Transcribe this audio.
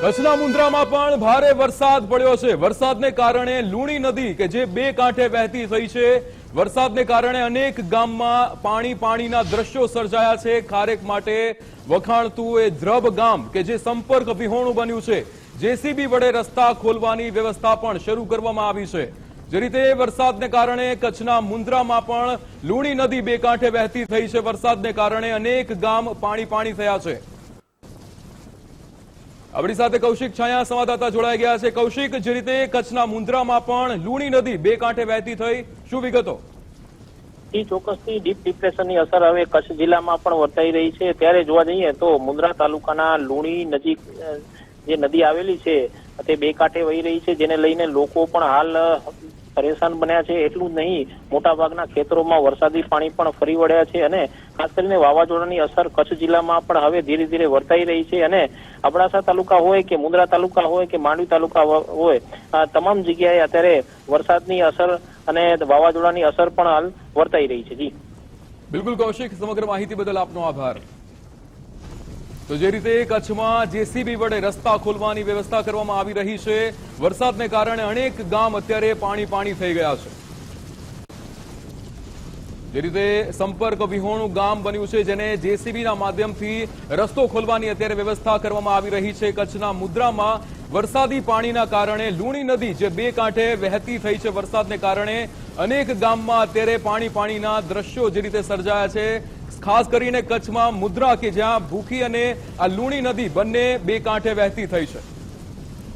કચ્છના મુન્દ્રામાં પણ ભારે વરસાદ પડ્યો છે। વરસાદને કારણે લુણી નદી કે જે બે કાંઠે વહેતી થઈ છે, વરસાદને કારણે અનેક ગામમાં પાણીના દ્રશ્યો સર્જાયા છે। ખારેક માટે વખાણતું એ દ્રબ ગામ કે જે સંપર્ક વિહોણું બન્યું છે, જેસીબી વડે રસ્તા ખોલવાની વ્યવસ્થા પણ શરૂ કરવામાં આવી છે। જે રીતે વરસાદને કારણે કચ્છના મુન્દ્રામાં પણ લુણી નદી બે કાંઠે વહેતી થઈ છે। વરસાદને કારણે અનેક ગામ પાણી થયા છે। આપણી સાથે કૌશિક છાયા સંવાદદાતા જોડાઈ ગયા છે। કૌશિક, જે રીતે કચ્છના મુન્દ્રામાં પણ લુણી નદી બે કાંઠે વહેતી થઈ, શું વિગતો? ચોક્કસથી ડીપ ડિપ્રેશનની અસર હવે કચ્છ જિલ્લામાં પણ વર્તાઈ રહી છે। ત્યારે જોવા જઈએ તો મુન્દ્રા તાલુકાના લુણી નજીક જે નદી આવેલી છે તે બે કાંઠે વહી રહી છે, જેને લઈને લોકો પણ હાલ પરેશાન બન્યા છે। એટલું જ નહીં, મોટાભાગના ખેતરોમાં વરસાદી પાણી પણ ફરી વળ્યા છે અને ખાસ કરીને વાવાઝોડાની અસર કચ્છ જિલ્લામાં પણ હવે ધીરે ધીરે વર્તાઈ રહી છે અને અબડાસા તાલુકા હોય કે મુન્દ્રા તાલુકા હોય કે માંડવી તાલુકા હોય, તમામ જગ્યાએ અત્યારે વરસાદની અસર અને વાવાઝોડાની અસર પણ હાલ વર્તાઈ રહી છે। જી બિલકુલ કૌશિક, સમગ્ર માહિતી બદલ આપનો આભાર। તો જે રીતે કચ્છમાં જેસીબી વડે રસ્તા ખોલવાની વ્યવસ્થા કરવામાં આવી રહી છે, વરસાદને કારણે અનેક ગામ અત્યારે પાણી થઈ ગયા છે। જે રીતે સંપર્ક વિહોણું ગામ બન્યું છે, જેને જેસીબીના માધ્યમથી રસ્તો ખોલવાની અત્યારે વ્યવસ્થા કરવામાં આવી રહી છે। કચ્છના મુન્દ્રામાં વરસાદી પાણીના કારણે લુણી નદી જે બે કાંઠે વહેતી થઈ છે, વરસાદને કારણે અનેક ગામમાં અત્યારે પાણીના દ્રશ્યો જે રીતે સર્જાયા છે। ખાસ કરીને કચ્છમાં મુન્દ્રા કે જ્યાં ભૂખી અને આ લુણી નદી બંને બે કાંઠે વહેતી થઈ છે।